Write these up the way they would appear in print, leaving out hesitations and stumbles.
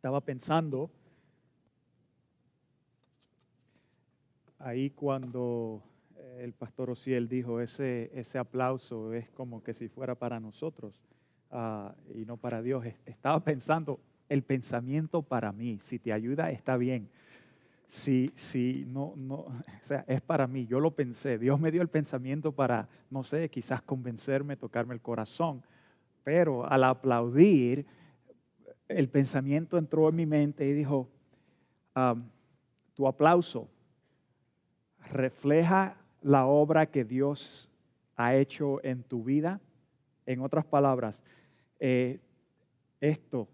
Estaba pensando ahí cuando el pastor Osiel dijo, ese aplauso es como que si fuera para nosotros y no para Dios. Estaba pensando, el pensamiento para mí, si te ayuda, está bien. Si no, o sea, es para mí, yo lo pensé. Dios me dio el pensamiento para, no sé, quizás convencerme, tocarme el corazón. Pero al aplaudir, el pensamiento entró en mi mente y dijo, tu aplauso refleja la obra que Dios ha hecho en tu vida. En otras palabras, esto,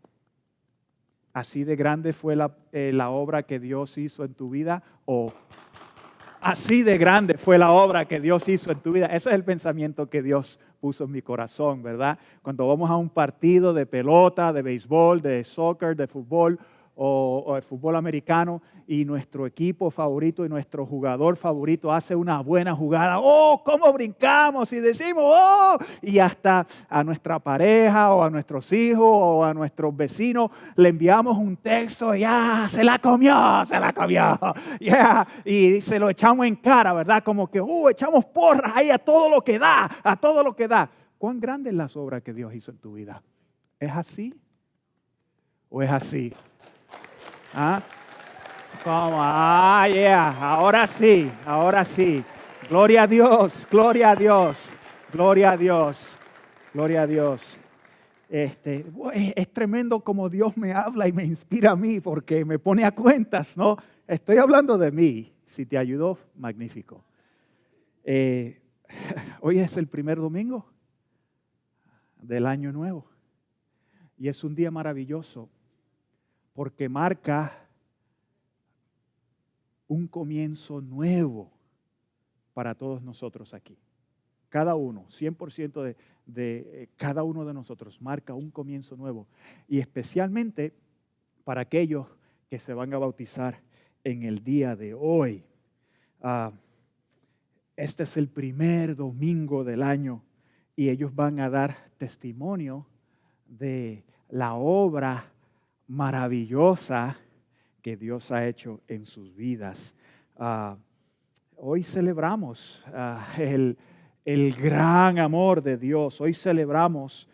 así de grande fue la obra que Dios hizo en tu vida, o así de grande fue la obra que Dios hizo en tu vida. Ese es el pensamiento que Dios puso en mi corazón, ¿verdad? Cuando vamos a un partido de pelota, de béisbol, de soccer, de fútbol o de fútbol americano y nuestro equipo favorito y nuestro jugador favorito hace una buena jugada, ¡oh, cómo brincamos! Y decimos, ¡oh! Y hasta a nuestra pareja o a nuestros hijos o a nuestros vecinos le enviamos un texto, ¡ya! Se la comió, ¡ya! Y se lo echamos en cara, ¿verdad? Como que, echamos porras ahí a todo lo que da, a todo lo que da. ¿Cuán grandes las obras que Dios hizo en tu vida? ¿Es así? ¿O es así? ¿Ah? ¿Cómo? Yeah, ahora sí, ahora sí. Gloria a Dios, gloria a Dios, gloria a Dios, gloria a Dios. Es tremendo como Dios me habla y me inspira a mí porque me pone a cuentas, ¿no? Estoy hablando de mí. Si te ayudó, magnífico. Hoy es el primer domingo del año nuevo y es un día maravilloso porque marca un comienzo nuevo para todos nosotros aquí. Cada uno, 100% de cada uno de nosotros marca un comienzo nuevo. Y especialmente para aquellos que se van a bautizar en el día de hoy. Este es el primer domingo del año y ellos van a dar testimonio de la obra maravillosa que Dios ha hecho en sus vidas. Hoy celebramos el gran amor de Dios. Hoy celebramos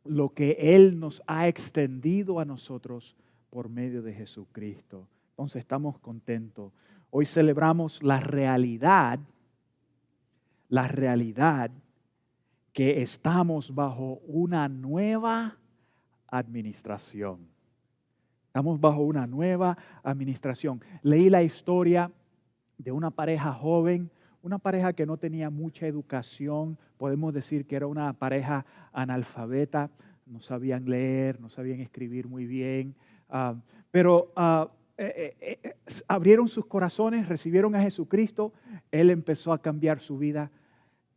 lo que Él nos ha extendido a nosotros por medio de Jesucristo. Entonces estamos contentos. Hoy celebramos la realidad que estamos bajo una nueva administración. Estamos bajo una nueva administración. Leí la historia de una pareja joven, una pareja que no tenía mucha educación, podemos decir que era una pareja analfabeta, no sabían leer, no sabían escribir muy bien, pero abrieron sus corazones, recibieron a Jesucristo, Él empezó a cambiar su vida.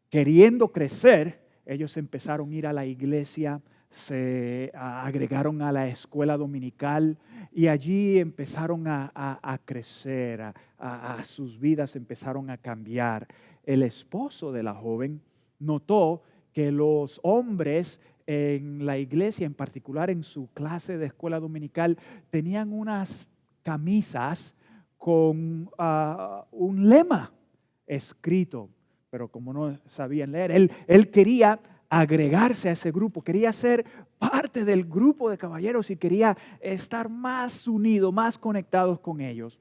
Queriendo crecer, ellos empezaron a ir a la iglesia, se agregaron a la escuela dominical y allí empezaron a crecer, sus vidas empezaron a cambiar. El esposo de la joven notó que los hombres en la iglesia, en particular en su clase de escuela dominical, tenían unas camisas con un lema escrito, pero como no sabían leer, él quería agregarse a ese grupo, quería ser parte del grupo de caballeros y quería estar más unido, más conectados con ellos.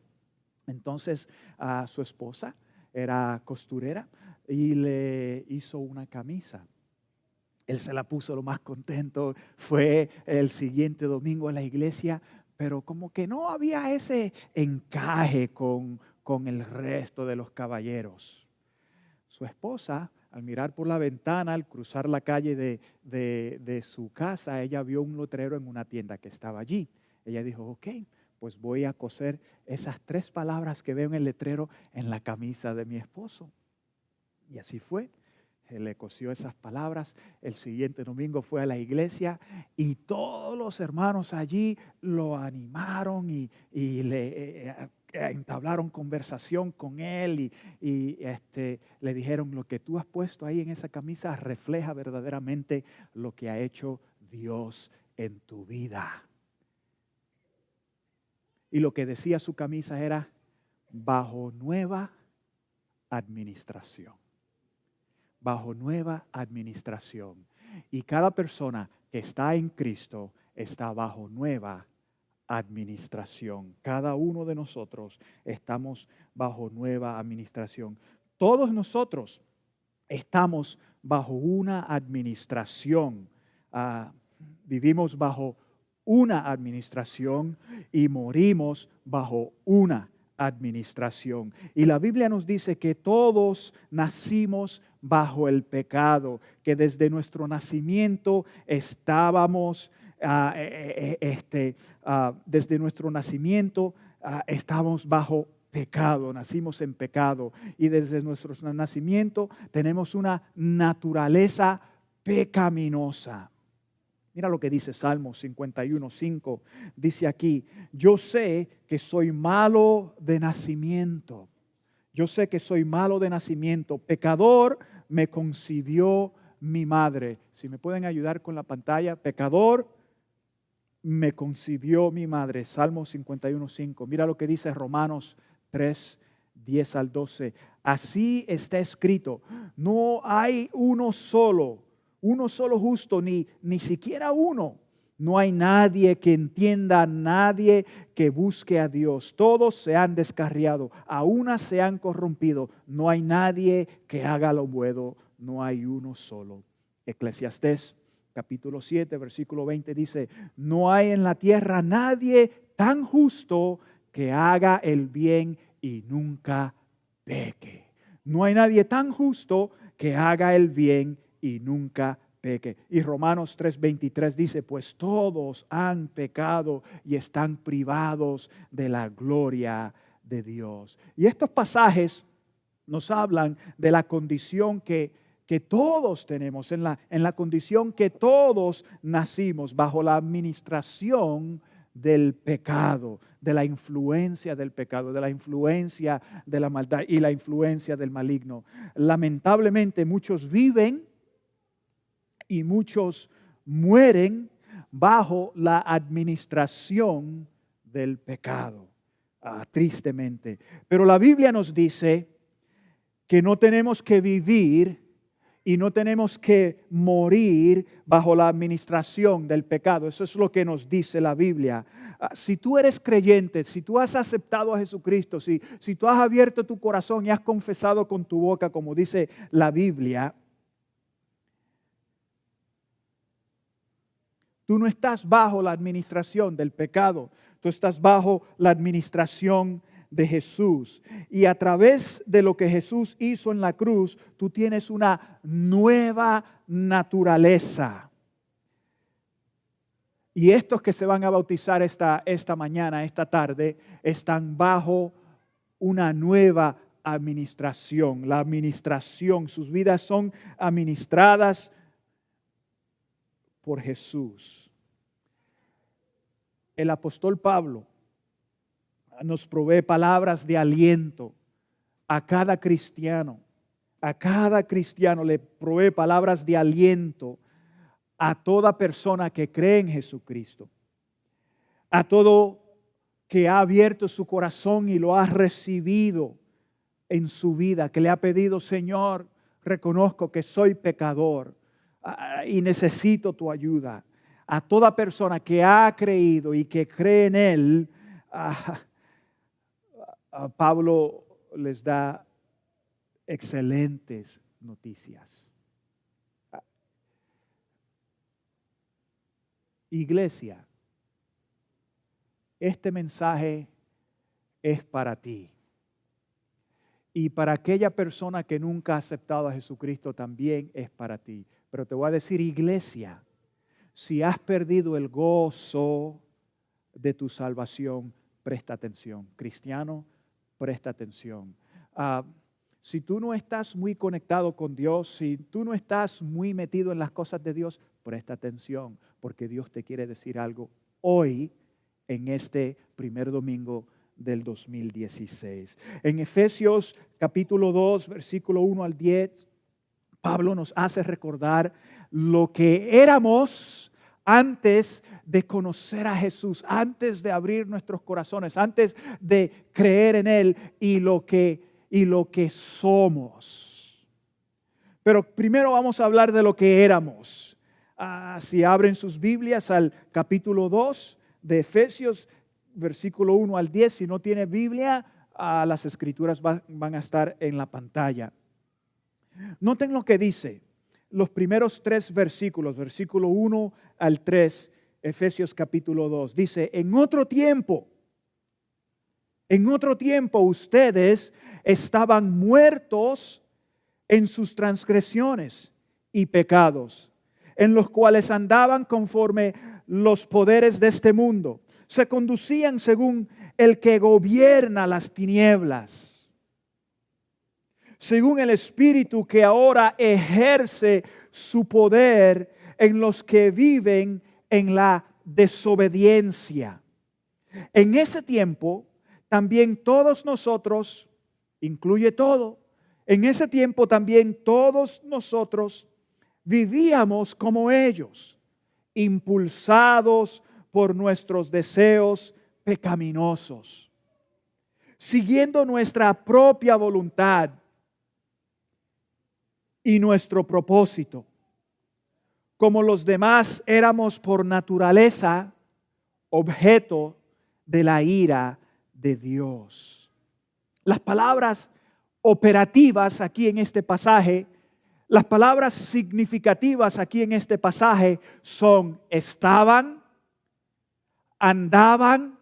Entonces su esposa era costurera y le hizo una camisa. Él se la puso lo más contento, fue el siguiente domingo a la iglesia, pero como que no había ese encaje con el resto de los caballeros. Su esposa, al mirar por la ventana, al cruzar la calle de su casa, ella vio un letrero en una tienda que estaba allí. Ella dijo, ok, pues voy a coser esas 3 palabras que veo en el letrero en la camisa de mi esposo. Y así fue. Él le cosió esas palabras. El siguiente domingo fue a la iglesia y todos los hermanos allí lo animaron y le entablaron conversación con él y le dijeron, lo que tú has puesto ahí en esa camisa refleja verdaderamente lo que ha hecho Dios en tu vida. Y lo que decía su camisa era bajo nueva administración. Bajo nueva administración. Y cada persona que está en Cristo está bajo nueva administración. Cada uno de nosotros estamos bajo nueva administración. Todos nosotros estamos bajo una administración. Vivimos bajo una administración y morimos bajo una administración. Y la Biblia nos dice que todos nacimos bajo el pecado, que desde nuestro nacimiento estábamos, desde nuestro nacimiento estamos bajo pecado, nacimos en pecado y desde nuestro nacimiento tenemos una naturaleza pecaminosa. Mira lo que dice Salmo 51:5. Dice aquí, yo sé que soy malo de nacimiento. Yo sé que soy malo de nacimiento. Pecador me concibió mi madre. Si me pueden ayudar con la pantalla. Pecador me concibió mi madre. Salmo 51:5. Mira lo que dice Romanos 3:10 al 12. Así está escrito. No hay uno solo justo, ni siquiera uno. No hay nadie que entienda, nadie que busque a Dios. Todos se han descarriado, a una se han corrompido. No hay nadie que haga lo bueno, no hay uno solo. Eclesiastés capítulo 7, versículo 20 dice, no hay en la tierra nadie tan justo que haga el bien y nunca peque. No hay nadie tan justo que haga el bien y nunca peque. Y Romanos 3:23 dice, pues todos han pecado y están privados de la gloria de Dios. Y estos pasajes nos hablan de la condición que todos tenemos, en la condición que todos nacimos bajo la administración del pecado, de la influencia del pecado, de la influencia de la maldad y la influencia del maligno. Lamentablemente muchos viven y muchos mueren bajo la administración del pecado, tristemente. Pero la Biblia nos dice que no tenemos que vivir y no tenemos que morir bajo la administración del pecado. Eso es lo que nos dice la Biblia. Si tú eres creyente, si tú has aceptado a Jesucristo, si tú has abierto tu corazón y has confesado con tu boca, como dice la Biblia, tú no estás bajo la administración del pecado, tú estás bajo la administración de Jesús. Y a través de lo que Jesús hizo en la cruz, tú tienes una nueva naturaleza. Y estos que se van a bautizar esta mañana, esta tarde, están bajo una nueva administración. La administración, sus vidas son administradas por Jesús. El apóstol Pablo nos provee palabras de aliento a cada cristiano. A cada cristiano le provee palabras de aliento a toda persona que cree en Jesucristo. A todo que ha abierto su corazón y lo ha recibido en su vida, que le ha pedido, Señor, reconozco que soy pecador y necesito tu ayuda. A toda persona que ha creído y que cree en Él, Pablo les da excelentes noticias. Iglesia, este mensaje es para ti. Y para aquella persona que nunca ha aceptado a Jesucristo también es para ti. Pero te voy a decir, iglesia, si has perdido el gozo de tu salvación, presta atención. Cristiano, presta atención. Si tú no estás muy conectado con Dios, si tú no estás muy metido en las cosas de Dios, presta atención, porque Dios te quiere decir algo hoy en este primer domingo del 2016. En Efesios capítulo 2, versículo 1 al 10, Pablo nos hace recordar lo que éramos antes de conocer a Jesús, antes de abrir nuestros corazones, antes de creer en Él y lo que somos. Pero primero vamos a hablar de lo que éramos. Si abren sus Biblias al capítulo 2 de Efesios, versículo 1 al 10, si no tiene Biblia, las escrituras van a estar en la pantalla. Noten lo que dice los primeros 3 versículos, versículo 1 al 3, Efesios capítulo 2. Dice, en otro tiempo ustedes estaban muertos en sus transgresiones y pecados, en los cuales andaban conforme los poderes de este mundo. Se conducían según el que gobierna las tinieblas, según el espíritu que ahora ejerce su poder en los que viven en la desobediencia. En ese tiempo también todos nosotros, incluye todo, en ese tiempo también todos nosotros vivíamos como ellos, impulsados por nuestros deseos pecaminosos, siguiendo nuestra propia voluntad y nuestro propósito. Como los demás, éramos por naturaleza objeto de la ira de Dios. Las palabras operativas aquí en este pasaje, las palabras significativas aquí en este pasaje son estaban, andaban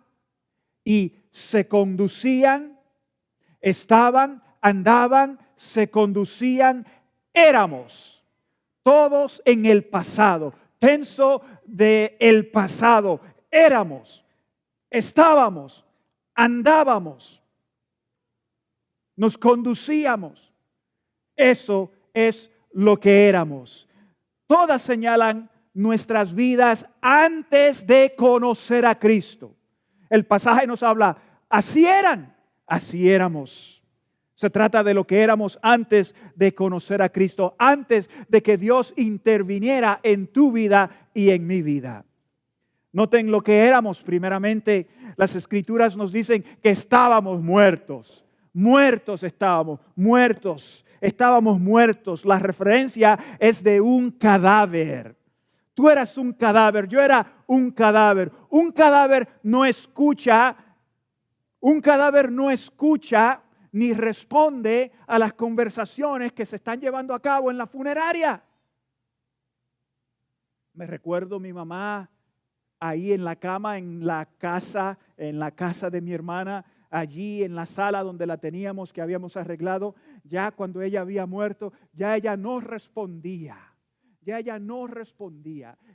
y se conducían. Estaban, andaban, se conducían, éramos. Todos en el pasado, tenso de el pasado, éramos, estábamos, andábamos, nos conducíamos. Eso es lo que éramos. Todas señalan nuestras vidas antes de conocer a Cristo. El pasaje nos habla, así eran, así éramos. Se trata de lo que éramos antes de conocer a Cristo, antes de que Dios interviniera en tu vida y en mi vida. Noten lo que éramos. Primeramente, las Escrituras nos dicen que estábamos muertos. Muertos estábamos, muertos. Estábamos muertos. La referencia es de un cadáver. Tú eras un cadáver, yo era un cadáver. Un cadáver no escucha ni responde a las conversaciones que se están llevando a cabo en la funeraria. Me recuerdo mi mamá ahí en la cama, en la casa de mi hermana, allí en la sala donde la teníamos, que habíamos arreglado. Ya cuando ella había muerto, ya ella no respondía.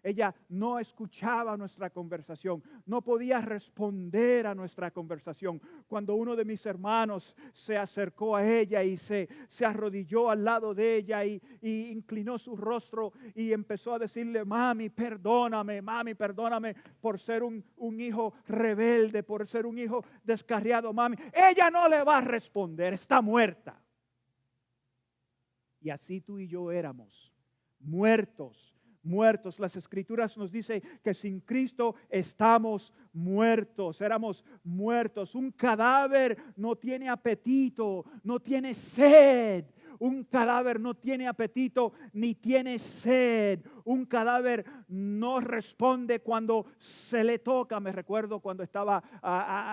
Ella no escuchaba nuestra conversación, no podía responder a nuestra conversación. Cuando uno de mis hermanos se acercó a ella y se arrodilló al lado de ella y inclinó su rostro y empezó a decirle, mami, perdóname por ser un hijo rebelde, por ser un hijo descarriado, mami. Ella no le va a responder, está muerta. Y así tú y yo éramos. Muertos. Las Escrituras nos dicen que sin Cristo estamos muertos, éramos muertos. Un cadáver no tiene apetito, no tiene sed. Un cadáver no tiene apetito ni tiene sed. Un cadáver no responde cuando se le toca. Me recuerdo cuando estaba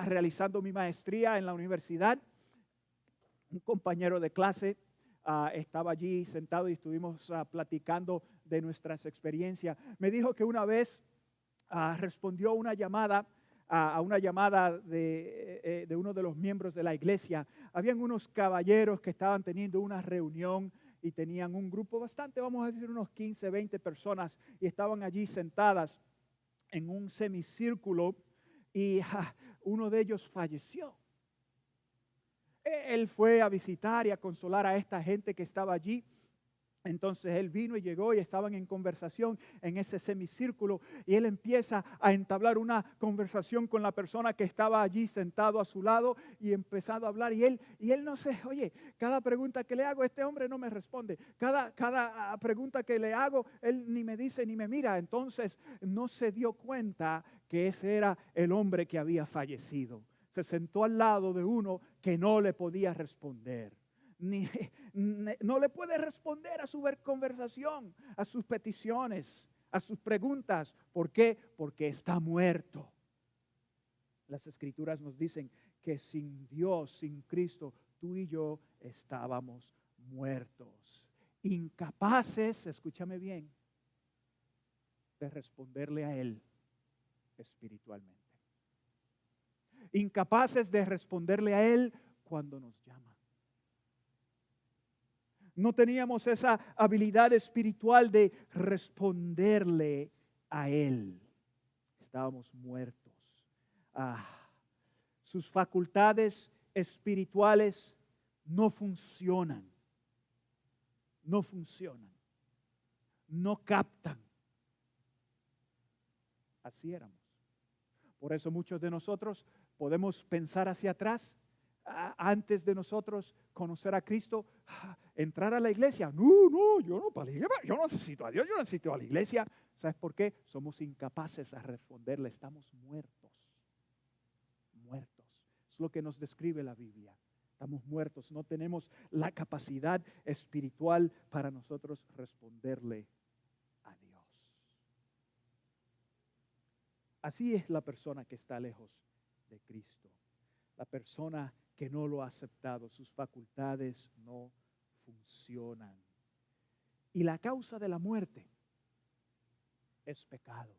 realizando mi maestría en la universidad, un compañero de clase estaba allí sentado y estuvimos platicando de nuestras experiencias. Me dijo que una vez respondió a una llamada de uno de los miembros de la iglesia. Habían unos caballeros que estaban teniendo una reunión y tenían un grupo bastante, vamos a decir unos 15, 20 personas, y estaban allí sentadas en un semicírculo y uno de ellos falleció. Él fue a visitar y a consolar a esta gente que estaba allí Entonces él vino y llegó y estaban en conversación en ese semicírculo y él empieza a entablar una conversación con la persona que estaba allí sentado a su lado y empezado a hablar y él no sé, oye, cada pregunta que le hago este hombre no me responde, cada pregunta que le hago él ni me dice ni me mira. Entonces no se dio cuenta que ese era el hombre que había fallecido. Se sentó al lado de uno que no le podía responder. No le puede responder a su conversación, a sus peticiones, a sus preguntas. ¿Por qué? Porque está muerto. Las Escrituras nos dicen que sin Dios, sin Cristo, tú y yo estábamos muertos, incapaces, escúchame bien, de responderle a Él espiritualmente. Incapaces de responderle a Él cuando nos llama. No teníamos esa habilidad espiritual de responderle a Él. Estábamos muertos. Sus facultades espirituales no funcionan. No funcionan. No captan. Así éramos. Por eso muchos de nosotros podemos pensar hacia atrás. Antes de nosotros conocer a Cristo, entrar a la iglesia. No, yo no, para la iglesia, yo no necesito a Dios, yo no necesito a la iglesia. ¿Sabes por qué? Somos incapaces a responderle, estamos muertos. Muertos. Es lo que nos describe la Biblia. Estamos muertos, no tenemos la capacidad espiritual para nosotros responderle a Dios. Así es la persona que está lejos de Cristo. La persona que no lo ha aceptado, sus facultades no funcionan. Y la causa de la muerte es pecado.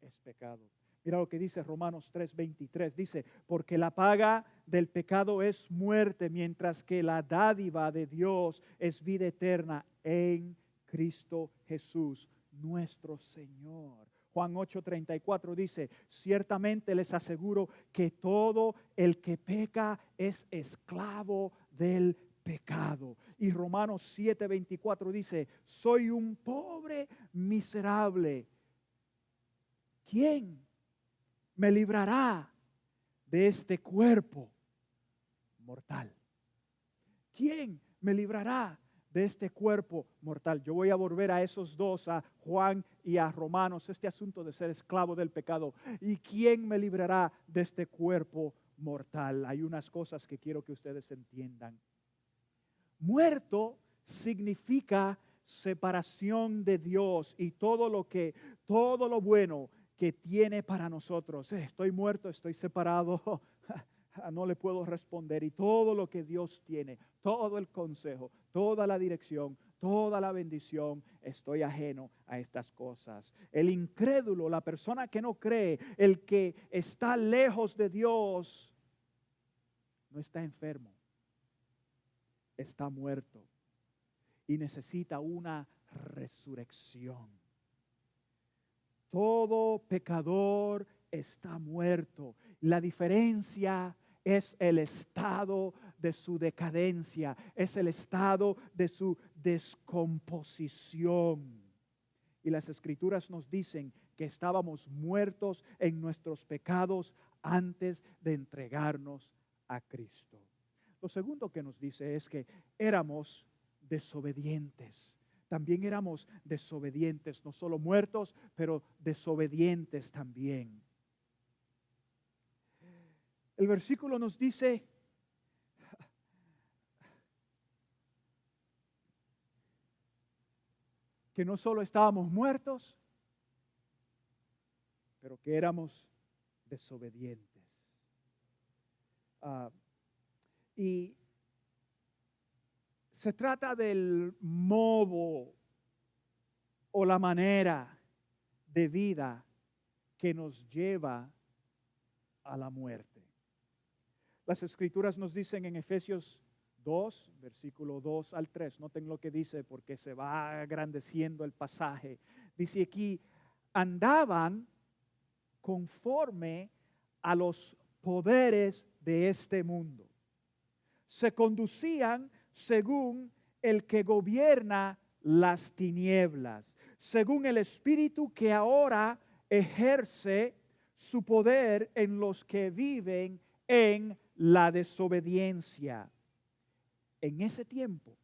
Es pecado. Mira lo que dice Romanos 3:23. Dice, porque la paga del pecado es muerte, mientras que la dádiva de Dios es vida eterna en Cristo Jesús, nuestro Señor. Juan 8:34 dice, ciertamente les aseguro que todo el que peca es esclavo del pecado. Y Romanos 7:24 dice, soy un pobre miserable. ¿Quién me librará de este cuerpo mortal? ¿Quién me librará de este cuerpo mortal? Yo voy a volver a esos dos, a Juan y a Romanos, este asunto de ser esclavo del pecado. ¿Y quién me librará de este cuerpo mortal? Hay unas cosas que quiero que ustedes entiendan. Muerto significa separación de Dios y todo lo bueno que tiene para nosotros. Estoy muerto, estoy separado, no le puedo responder. Y todo lo que Dios tiene, todo el consejo, toda la dirección, toda la bendición, estoy ajeno a estas cosas. El incrédulo, la persona que no cree, el que está lejos de Dios, no está enfermo, está muerto y necesita una resurrección. Todo pecador está muerto. La diferencia es el estado de su decadencia, es el estado de su descomposición. Y las Escrituras nos dicen que estábamos muertos en nuestros pecados antes de entregarnos a Cristo. Lo segundo que nos dice es que éramos desobedientes. También éramos desobedientes, no solo muertos, pero desobedientes también. El versículo nos dice que no solo estábamos muertos, pero que éramos desobedientes. Y se trata del modo o la manera de vida que nos lleva a la muerte. Las Escrituras nos dicen en Efesios 2, versículo 2 al 3, noten lo que dice porque se va agrandeciendo el pasaje. Dice aquí, andaban conforme a los poderes de este mundo. Se conducían según el que gobierna las tinieblas, según el Espíritu que ahora ejerce su poder en los que viven en la desobediencia. En ese tiempo,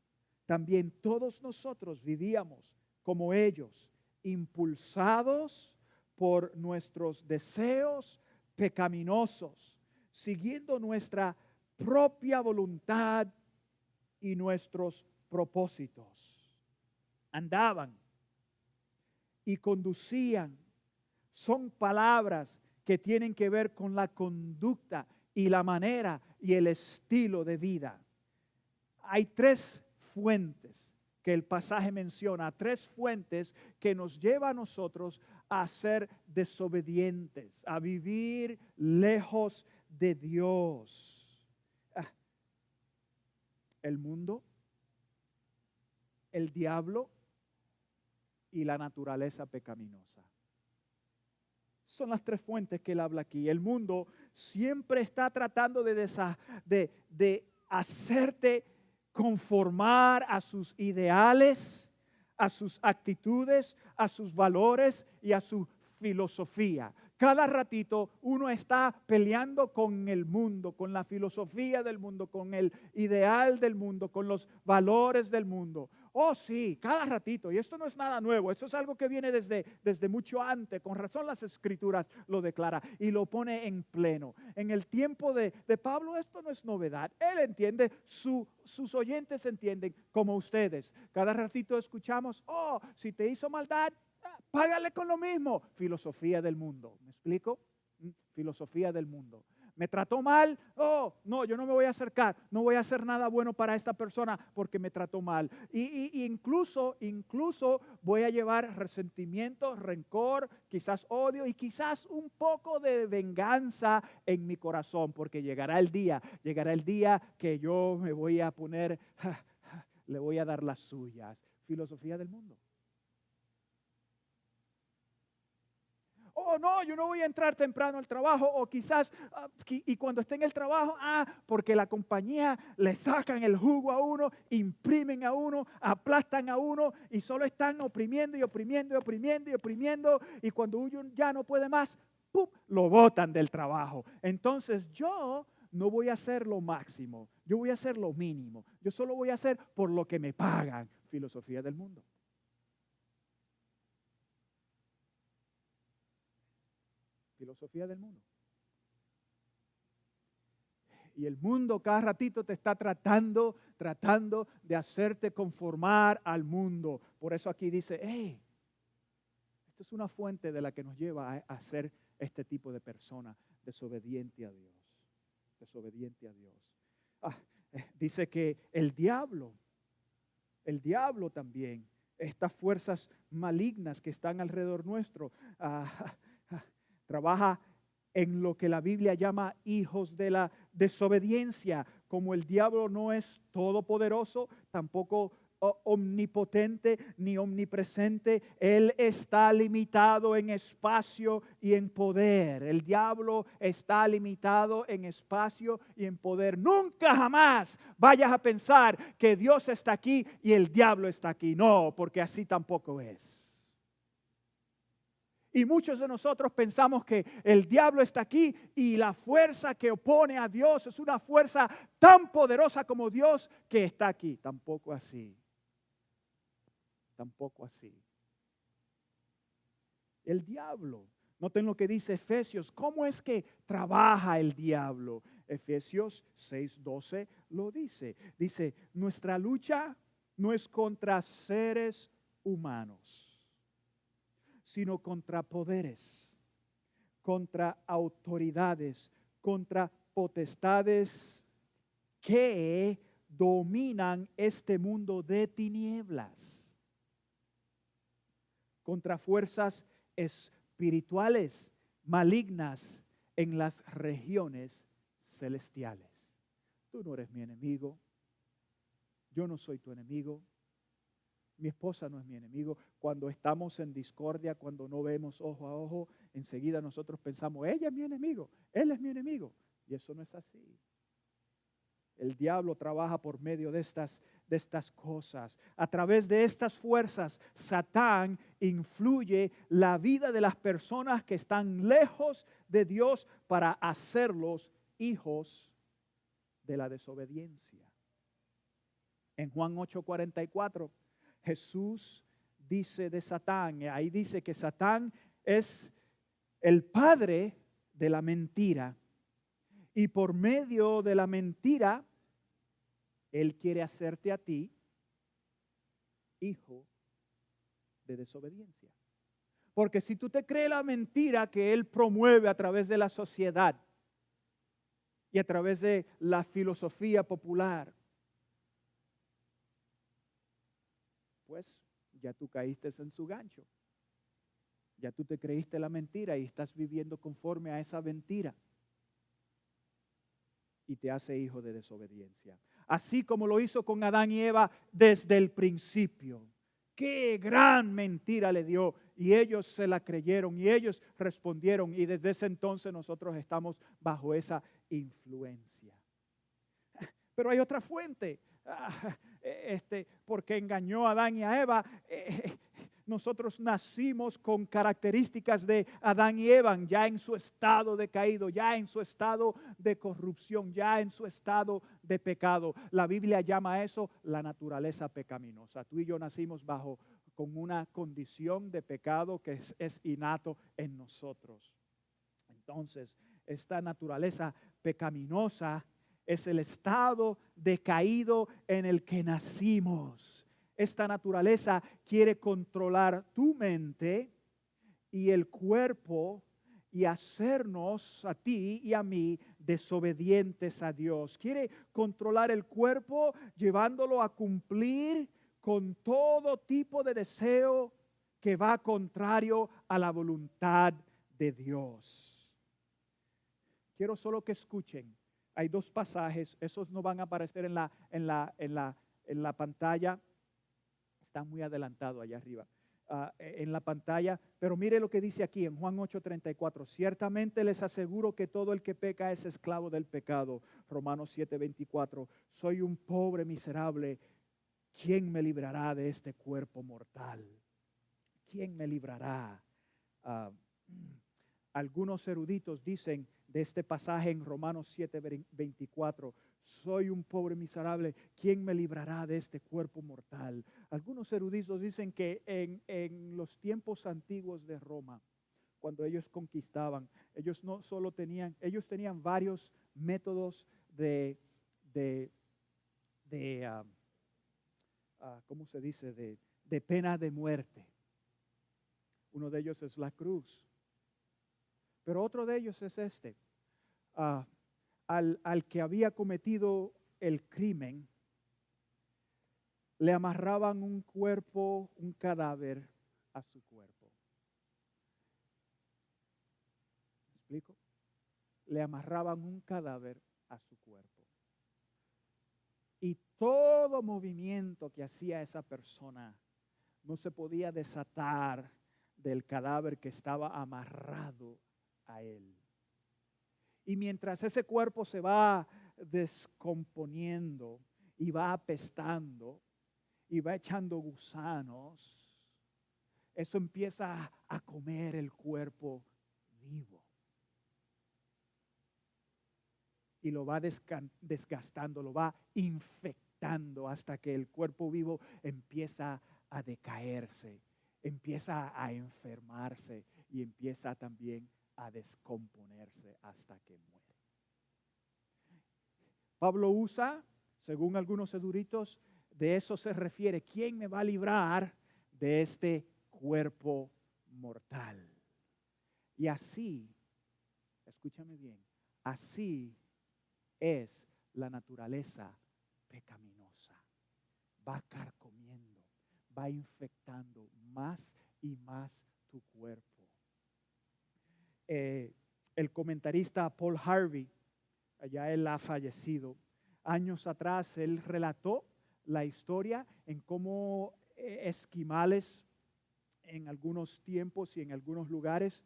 también todos nosotros vivíamos como ellos, impulsados por nuestros deseos pecaminosos, siguiendo nuestra propia voluntad y nuestros propósitos. Andaban y conducían. Son palabras que tienen que ver con la conducta y la manera y el estilo de vida. Hay tres fuentes que el pasaje menciona, tres fuentes que nos llevan a nosotros a ser desobedientes, a vivir lejos de Dios. El mundo, el diablo y la naturaleza pecaminosa. Son las tres fuentes que él habla aquí. El mundo siempre está tratando de hacerte conformar a sus ideales, a sus actitudes, a sus valores y a su filosofía. Cada ratito uno está peleando con el mundo, con la filosofía del mundo, con el ideal del mundo, con los valores del mundo. Oh sí, cada ratito. Y esto no es nada nuevo. Esto es algo que viene desde mucho antes. Con razón las Escrituras lo declara y lo pone en pleno. En el tiempo de Pablo esto no es novedad. Él entiende, sus oyentes entienden como ustedes. Cada ratito escuchamos, oh, si te hizo maldad, págale con lo mismo. Filosofía del mundo. ¿Me explico? Filosofía del mundo. Me trató mal, oh, no, yo no me voy a acercar, no voy a hacer nada bueno para esta persona porque me trató mal. Y incluso voy a llevar resentimiento, rencor, quizás odio y quizás un poco de venganza en mi corazón, porque llegará el día que yo me voy a poner, le voy a dar las suyas. Filosofía del mundo. Oh, no, yo no voy a entrar temprano al trabajo, o quizás, y cuando esté en el trabajo, porque la compañía le sacan el jugo a uno, imprimen a uno, aplastan a uno, y solo están oprimiendo y oprimiendo y oprimiendo y oprimiendo, y cuando uno ya no puede más, ¡pum!, lo botan del trabajo. Entonces yo no voy a hacer lo máximo, yo voy a hacer lo mínimo, yo solo voy a hacer por lo que me pagan. Filosofía del mundo. Filosofía del mundo. Y el mundo cada ratito te está tratando de hacerte conformar al mundo. Por eso aquí dice, esta es una fuente de la que nos lleva a ser este tipo de persona desobediente a Dios. Desobediente a Dios. Dice que el diablo también, estas fuerzas malignas que están alrededor nuestro, trabaja en lo que la Biblia llama hijos de la desobediencia. Como el diablo no es todopoderoso, tampoco omnipotente ni omnipresente, él está limitado en espacio y en poder. El diablo está limitado en espacio y en poder. Nunca jamás vayas a pensar que Dios está aquí y el diablo está aquí. No, porque así tampoco es. Y muchos de nosotros pensamos que el diablo está aquí y la fuerza que opone a Dios es una fuerza tan poderosa como Dios que está aquí. Tampoco así. Tampoco así. El diablo. Noten lo que dice Efesios. ¿Cómo es que trabaja el diablo? Efesios 6:12 lo dice. Dice, nuestra lucha no es contra seres humanos, sino contra poderes, contra autoridades, contra potestades que dominan este mundo de tinieblas, contra fuerzas espirituales malignas en las regiones celestiales. Tú no eres mi enemigo, yo no soy tu enemigo. Mi esposa no es mi enemigo. Cuando estamos en discordia, cuando no vemos ojo a ojo, enseguida nosotros pensamos, ella es mi enemigo, él es mi enemigo. Y eso no es así. El diablo trabaja por medio de estas de estas cosas. A través de estas fuerzas, Satán influye la vida de las personas que están lejos de Dios para hacerlos hijos de la desobediencia. En Juan 8:44, Jesús dice de Satán, ahí dice que Satán es el padre de la mentira. Y por medio de la mentira, él quiere hacerte a ti hijo de desobediencia. Porque si tú te crees la mentira que él promueve a través de la sociedad y a través de la filosofía popular, pues ya tú caíste en su gancho. Ya tú te creíste la mentira y estás viviendo conforme a esa mentira. Y te hace hijo de desobediencia. Así como lo hizo con Adán y Eva desde el principio. ¡Qué gran mentira le dio! Y ellos se la creyeron y ellos respondieron. Y desde ese entonces nosotros estamos bajo esa influencia. Pero hay otra fuente. Porque engañó a Adán y a Eva. Nosotros nacimos con características de Adán y Eva, ya en su estado decaído, ya en su estado de corrupción, ya en su estado de pecado. La Biblia llama a eso la naturaleza pecaminosa. Tú y yo nacimos con una condición de pecado que es innato en nosotros. Entonces, esta naturaleza pecaminosa es el estado decaído en el que nacimos. Esta naturaleza quiere controlar tu mente y el cuerpo y hacernos a ti y a mí desobedientes a Dios. Quiere controlar el cuerpo llevándolo a cumplir con todo tipo de deseo que va contrario a la voluntad de Dios. Quiero solo que escuchen. Hay dos pasajes, esos no van a aparecer en la pantalla. Está muy adelantado allá arriba en la pantalla. Pero mire lo que dice aquí en Juan 8:34. Ciertamente les aseguro que todo el que peca es esclavo del pecado. Romanos 7:24. Soy un pobre miserable. ¿Quién me librará de este cuerpo mortal? ¿Quién me librará? Algunos eruditos dicen de este pasaje en Romanos 7:24, soy un pobre miserable, ¿quién me librará de este cuerpo mortal? Algunos eruditos dicen que en los tiempos antiguos de Roma, cuando ellos conquistaban, ellos no solo tenían, ellos tenían varios métodos ¿cómo se dice? De pena de muerte. Uno de ellos es la cruz. Pero otro de ellos es este. Al que había cometido el crimen, le amarraban un cuerpo, un cadáver a su cuerpo. ¿Me explico? Le amarraban un cadáver a su cuerpo. Y todo movimiento que hacía esa persona no se podía desatar del cadáver que estaba amarrado a él. Y mientras ese cuerpo se va descomponiendo y va apestando y va echando gusanos, eso empieza a comer el cuerpo vivo. Y lo va desgastando, lo va infectando hasta que el cuerpo vivo empieza a decaerse, empieza a enfermarse y empieza también a descomponerse hasta que muere. Pablo usa, según algunos eruditos, de eso se refiere. ¿Quién me va a librar de este cuerpo mortal? Y así, escúchame bien, así es la naturaleza pecaminosa. Va carcomiendo, va infectando más y más tu cuerpo. El comentarista Paul Harvey, ya él ha fallecido, años atrás él relató la historia en cómo esquimales en algunos tiempos y en algunos lugares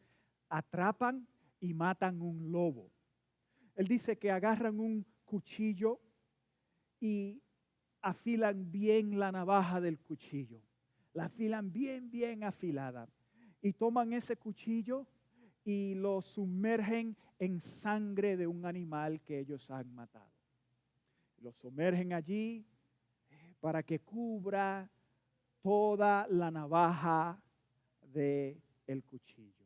atrapan y matan un lobo. Él dice que agarran un cuchillo y afilan bien la navaja del cuchillo. La afilan bien, bien afilada. Y toman ese cuchillo y lo sumergen en sangre de un animal que ellos han matado. Lo sumergen allí para que cubra toda la navaja del cuchillo.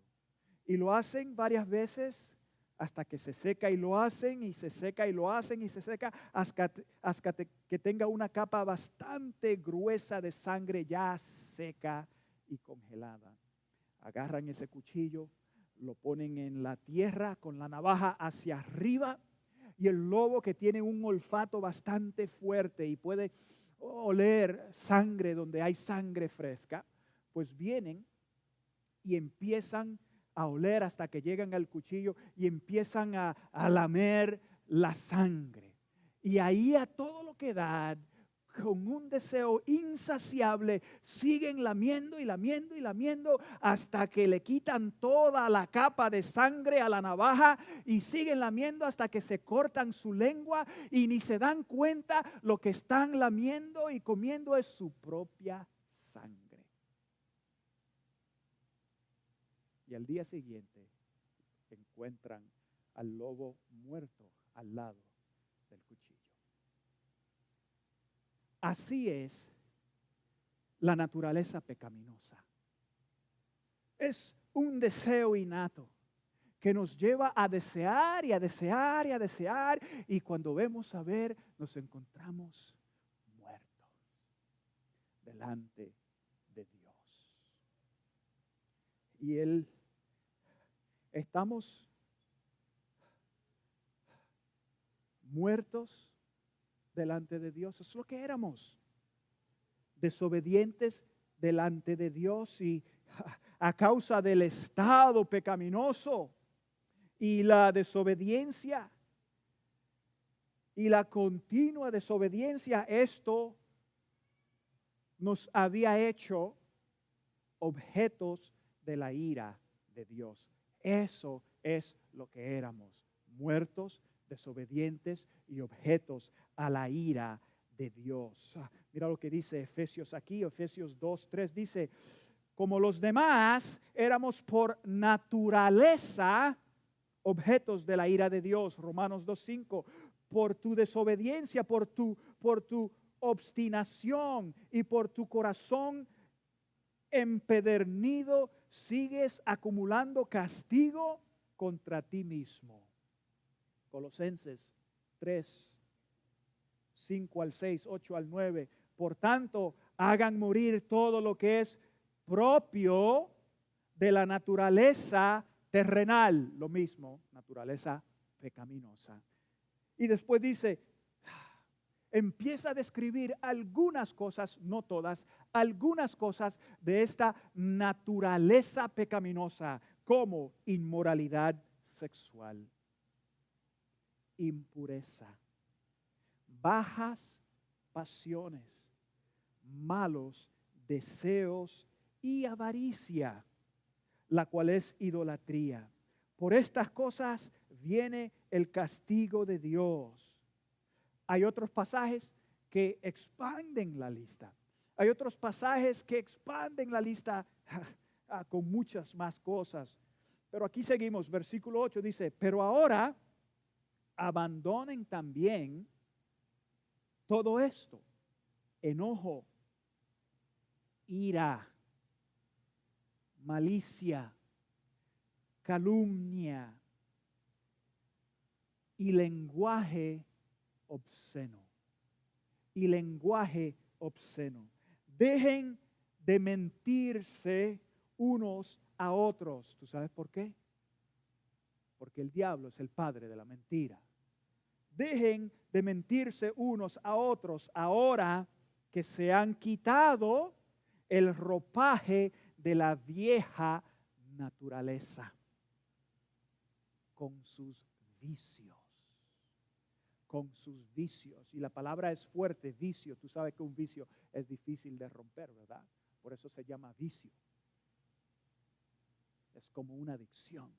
Y lo hacen varias veces hasta que se seca, y lo hacen y se seca y lo hacen y se seca hasta que tenga una capa bastante gruesa de sangre ya seca y congelada. Agarran ese cuchillo, lo ponen en la tierra con la navaja hacia arriba, y el lobo, que tiene un olfato bastante fuerte y puede oler sangre donde hay sangre fresca, pues vienen y empiezan a oler hasta que llegan al cuchillo y empiezan a lamer la sangre. Y ahí, a todo lo que da, con un deseo insaciable, siguen lamiendo y lamiendo y lamiendo hasta que le quitan toda la capa de sangre a la navaja, y siguen lamiendo hasta que se cortan su lengua y ni se dan cuenta lo que están lamiendo y comiendo es su propia sangre. Y al día siguiente encuentran al lobo muerto al lado del cuchillo. Así es la naturaleza pecaminosa. Es un deseo innato que nos lleva a desear y a desear y a desear, y cuando vemos a ver, nos encontramos muertos delante de Dios. Y estamos muertos delante de Dios. Es lo que éramos, desobedientes delante de Dios, y a causa del estado pecaminoso y la desobediencia y la continua desobediencia, esto nos había hecho objetos de la ira de Dios. Eso es lo que éramos: muertos, desobedientes y objetos a la ira de Dios. Mira lo que dice Efesios aquí, Efesios 2:3 dice: como los demás, éramos por naturaleza objetos de la ira de Dios. Romanos 2:5, por tu desobediencia, por tu obstinación y por tu corazón empedernido, sigues acumulando castigo contra ti mismo. Colosenses 3:5-6, 8-9. Por tanto, hagan morir todo lo que es propio de la naturaleza terrenal, lo mismo, naturaleza pecaminosa. Y después dice, empieza a describir algunas cosas, no todas, algunas cosas de esta naturaleza pecaminosa, como inmoralidad sexual, impureza, bajas pasiones, malos deseos y avaricia, la cual es idolatría. Por estas cosas viene el castigo de Dios. Hay otros pasajes que expanden la lista. Hay otros pasajes que expanden la lista con muchas más cosas. Pero aquí seguimos, versículo 8 dice, pero ahora abandonen también todo esto: enojo, ira, malicia, calumnia y lenguaje obsceno. Y lenguaje obsceno. Dejen de mentirse unos a otros. ¿Tú sabes por qué? Porque el diablo es el padre de la mentira. Dejen de mentirse unos a otros ahora que se han quitado el ropaje de la vieja naturaleza con sus vicios. Con sus vicios. Y la palabra es fuerte, vicio. Tú sabes que un vicio es difícil de romper, ¿verdad? Por eso se llama vicio. Es como una adicción.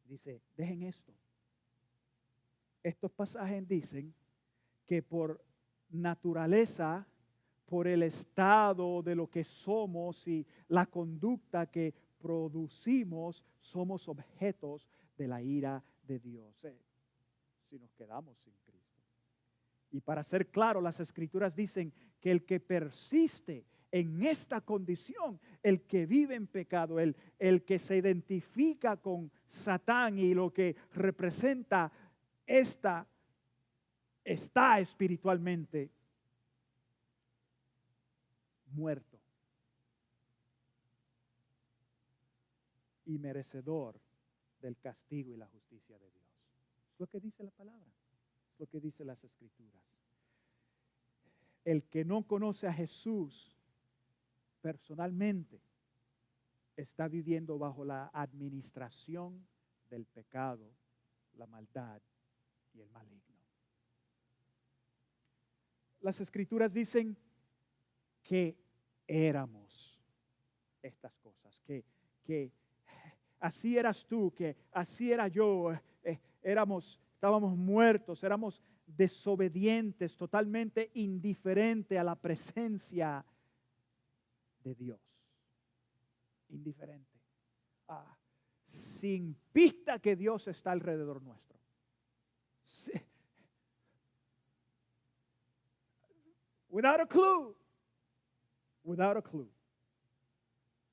Dice, dejen esto. Estos pasajes dicen que por naturaleza, por el estado de lo que somos y la conducta que producimos, somos objetos de la ira de Dios. Si nos quedamos sin Cristo. Y para ser claro, las Escrituras dicen que el que persiste en esta condición, el que vive en pecado, el que se identifica con Satán y lo que representa está espiritualmente muerto y merecedor del castigo y la justicia de Dios. Es lo que dice la palabra, es lo que dice las Escrituras. El que no conoce a Jesús personalmente está viviendo bajo la administración del pecado, la maldad y el maligno. Las Escrituras dicen que éramos estas cosas, que así eras tú, que así era yo, estábamos muertos, éramos desobedientes, totalmente indiferentes a la presencia de Dios. Indiferente. Sin pista que Dios está alrededor nuestro. Without a clue. Without a clue.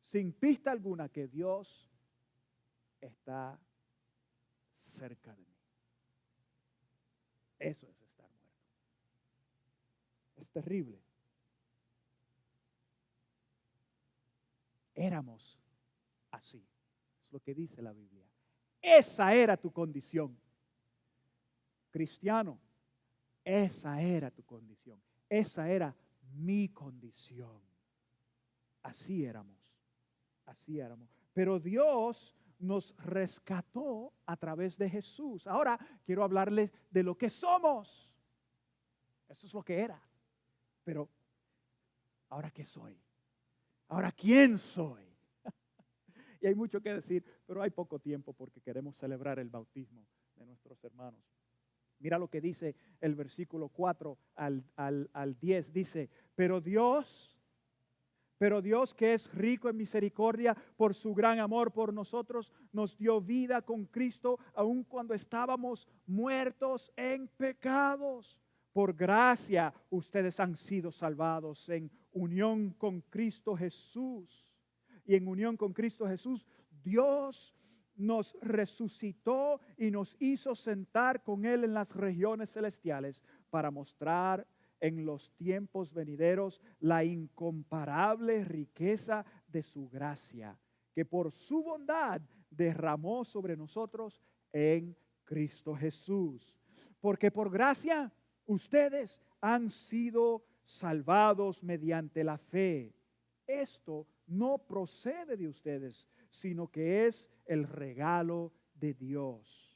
Sin pista alguna que Dios está cerca de mí. Eso es estar muerto. Es terrible. Éramos así. Es lo que dice la Biblia. Esa era tu condición. Cristiano, esa era tu condición. Esa era mi condición. Así éramos. Así éramos. Pero Dios nos rescató a través de Jesús. Ahora quiero hablarles de lo que somos. Eso es lo que era. Pero, ¿ahora qué soy? ¿Ahora quién soy? Y hay mucho que decir, pero hay poco tiempo porque queremos celebrar el bautismo de nuestros hermanos. Mira lo que dice el versículo 4 al 10. Dice, pero Dios que es rico en misericordia por su gran amor por nosotros, nos dio vida con Cristo aun cuando estábamos muertos en pecados. Por gracia ustedes han sido salvados en unión con Cristo Jesús. Y en unión con Cristo Jesús, Dios nos resucitó y nos hizo sentar con Él en las regiones celestiales para mostrar en los tiempos venideros la incomparable riqueza de su gracia, que por su bondad derramó sobre nosotros en Cristo Jesús. Porque por gracia ustedes han sido salvados mediante la fe. Esto no procede de ustedes, sino que es el regalo de Dios.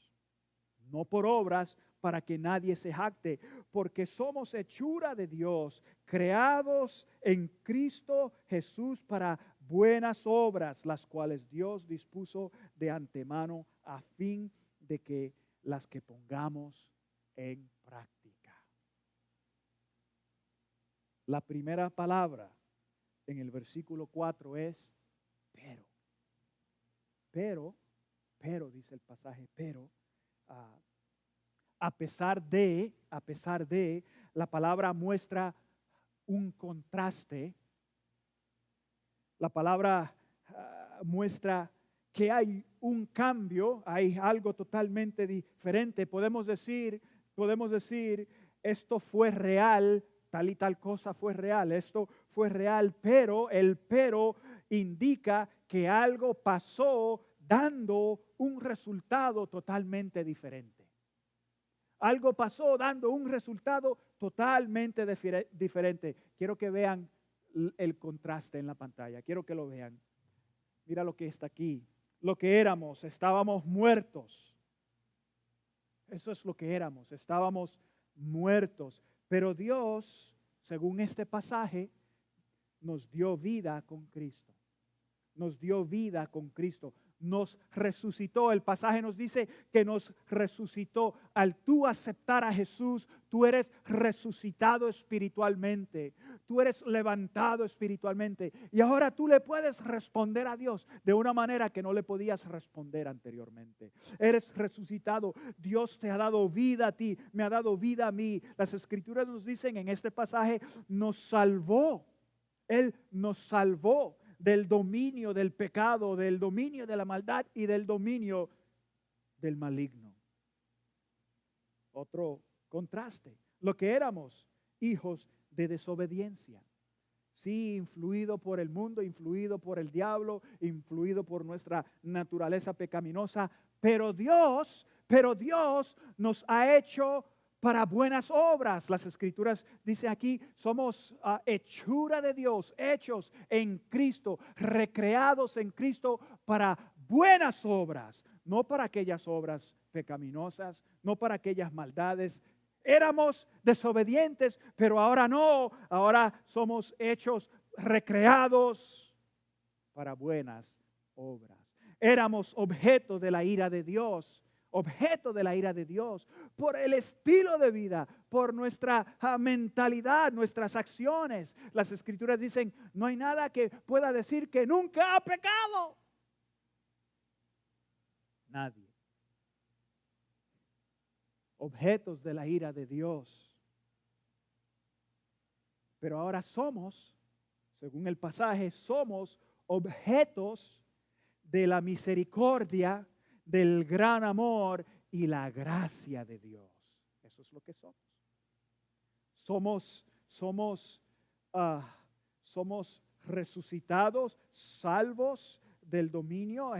No por obras, para que nadie se jacte, porque somos hechura de Dios, creados en Cristo Jesús para buenas obras, las cuales Dios dispuso de antemano a fin de que las que pongamos en práctica. La primera palabra en el versículo 4 es pero, dice el pasaje, pero, a pesar de, la palabra muestra un contraste. La palabra muestra que hay un cambio, hay algo totalmente diferente. Podemos decir, esto fue real, tal y tal cosa fue real, esto fue real, pero el pero indica que algo pasó dando un resultado totalmente diferente. Algo pasó dando un resultado totalmente diferente. Quiero que vean el contraste en la pantalla, quiero que lo vean. Mira lo que está aquí. Lo que éramos, estábamos muertos. Eso es lo que éramos, estábamos muertos. Pero Dios, según este pasaje, nos dio vida con Cristo. Nos dio vida con Cristo. nos resucitó. El pasaje nos dice que nos resucitó. Al tú aceptar a Jesús, tú eres resucitado espiritualmente. Tú eres levantado espiritualmente. Y ahora tú le puedes responder a Dios de una manera que no le podías responder anteriormente. Eres resucitado. Dios te ha dado vida a ti, me ha dado vida a mí. Las Escrituras nos dicen en este pasaje, nos salvó. Él nos salvó del dominio del pecado, del dominio de la maldad y del dominio del maligno. Otro contraste. Lo que éramos, hijos de desobediencia. Sí, influido por el mundo, influido por el diablo, influido por nuestra naturaleza pecaminosa, pero Dios nos ha hecho para buenas obras. Las Escrituras dicen aquí, somos hechura de Dios, hechos en Cristo, recreados en Cristo para buenas obras, no para aquellas obras pecaminosas, no para aquellas maldades. Éramos desobedientes, pero ahora no, ahora somos hechos, recreados para buenas obras. Éramos objeto de la ira de Dios. Objeto de la ira de Dios, por el estilo de vida, por nuestra mentalidad, nuestras acciones. Las Escrituras dicen, no hay nada que pueda decir que nunca ha pecado. Nadie. Objetos de la ira de Dios. Pero ahora somos, según el pasaje, somos objetos de la misericordia, del gran amor y la gracia de Dios. Eso es lo que somos. Somos resucitados, salvos del dominio,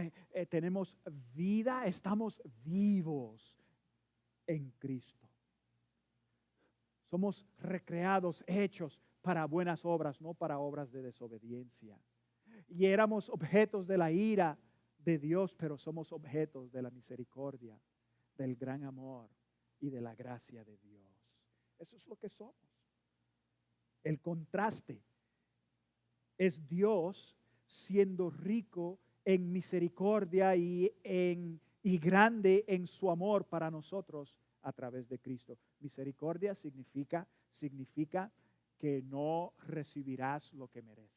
tenemos vida, estamos vivos en Cristo. Somos recreados, hechos para buenas obras, no para obras de desobediencia. Y éramos objetos de la ira de Dios, pero somos objetos de la misericordia, del gran amor y de la gracia de Dios. Eso es lo que somos. El contraste es Dios siendo rico en misericordia y grande en su amor para nosotros a través de Cristo. Misericordia significa que no recibirás lo que mereces.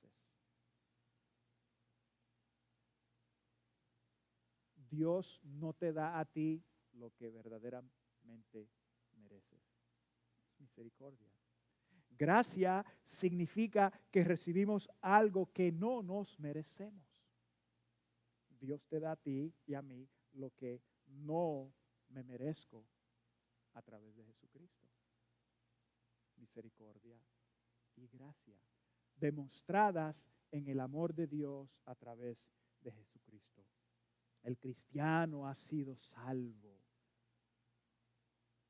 Dios no te da a ti lo que verdaderamente mereces. Es misericordia. Gracia significa que recibimos algo que no nos merecemos. Dios te da a ti y a mí lo que no me merezco a través de Jesucristo. Misericordia y gracia, demostradas en el amor de Dios a través de Jesucristo. El cristiano ha sido salvo.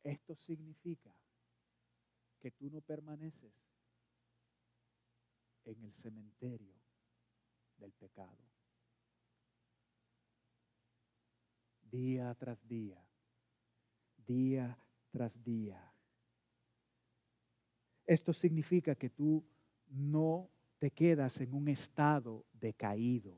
Esto significa que tú no permaneces en el cementerio del pecado. Día tras día, día tras día. Esto significa que tú no te quedas en un estado decaído.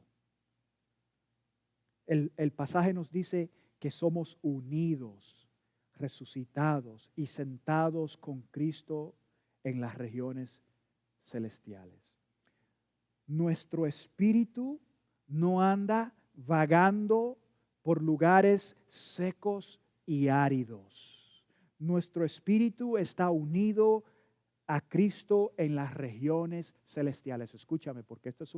El pasaje nos dice que somos unidos, resucitados y sentados con Cristo en las regiones celestiales. Nuestro espíritu no anda vagando por lugares secos y áridos. Nuestro espíritu está unido a Cristo en las regiones celestiales. Escúchame, porque esto es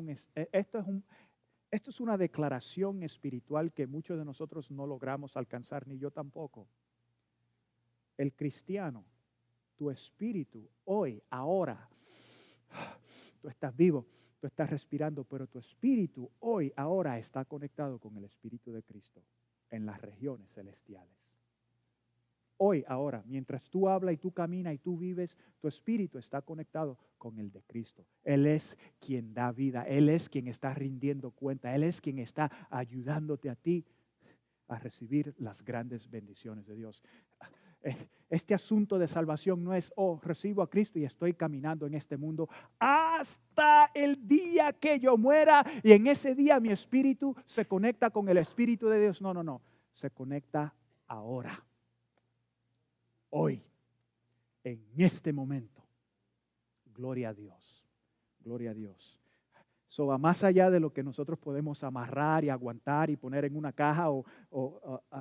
una declaración espiritual que muchos de nosotros no logramos alcanzar, ni yo tampoco. El cristiano, tu espíritu, hoy, ahora, tú estás vivo, tú estás respirando, pero tu espíritu hoy, ahora está conectado con el Espíritu de Cristo en las regiones celestiales. Hoy, ahora, mientras tú hablas y tú caminas y tú vives, tu espíritu está conectado con el de Cristo. Él es quien da vida, Él es quien está rindiendo cuenta, Él es quien está ayudándote a ti a recibir las grandes bendiciones de Dios. Este asunto de salvación no es, oh, recibo a Cristo y estoy caminando en este mundo hasta el día que yo muera y en ese día mi espíritu se conecta con el Espíritu de Dios. No, no, no. Se conecta ahora, hoy, en este momento. Gloria a Dios. Gloria a Dios. Eso va más allá de lo que nosotros podemos amarrar y aguantar y poner en una caja o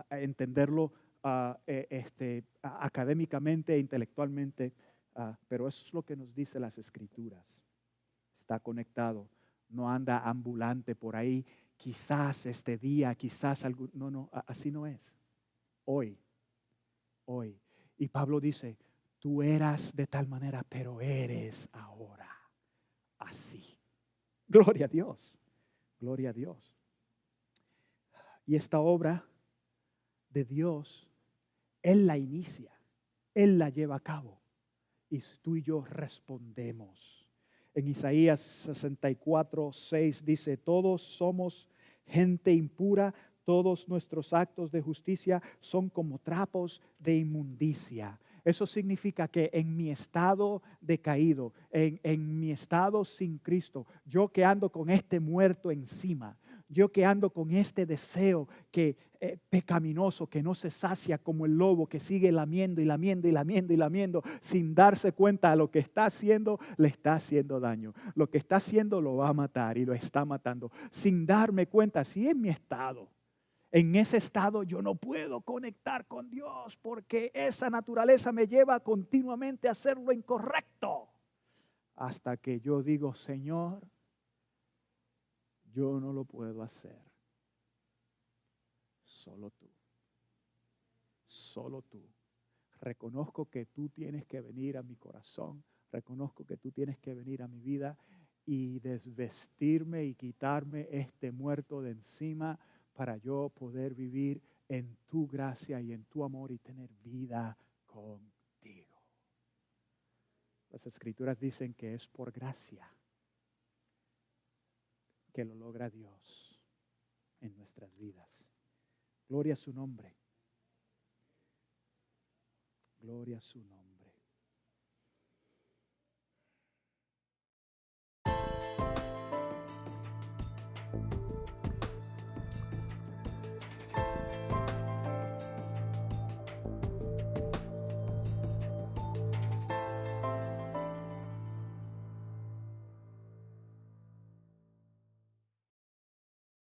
entenderlo académicamente e intelectualmente, pero eso es lo que nos dice las Escrituras. Está conectado, no anda ambulante por ahí, quizás este día, quizás algún... No, así no es. Hoy. Y Pablo dice, tú eras de tal manera, pero eres ahora así. Gloria a Dios, gloria a Dios. Y esta obra de Dios, Él la inicia, Él la lleva a cabo. Y tú y yo respondemos. En Isaías 64:6 dice, todos somos gente impura, todos nuestros actos de justicia son como trapos de inmundicia. Eso significa que en mi estado decaído, en mi estado sin Cristo, yo que ando con este muerto encima, yo que ando con este deseo que pecaminoso, que no se sacia como el lobo que sigue lamiendo y lamiendo y lamiendo y lamiendo sin darse cuenta de lo que está haciendo, le está haciendo daño. Lo que está haciendo lo va a matar y lo está matando sin darme cuenta. Si en mi estado, en ese estado yo no puedo conectar con Dios porque esa naturaleza me lleva continuamente a hacer lo incorrecto. Hasta que yo digo, Señor, yo no lo puedo hacer. Solo tú. Solo tú. Reconozco que tú tienes que venir a mi corazón. Reconozco que tú tienes que venir a mi vida y desvestirme y quitarme este muerto de encima para yo poder vivir en tu gracia y en tu amor y tener vida contigo. Las Escrituras dicen que es por gracia que lo logra Dios en nuestras vidas. Gloria a su nombre. Gloria a su nombre.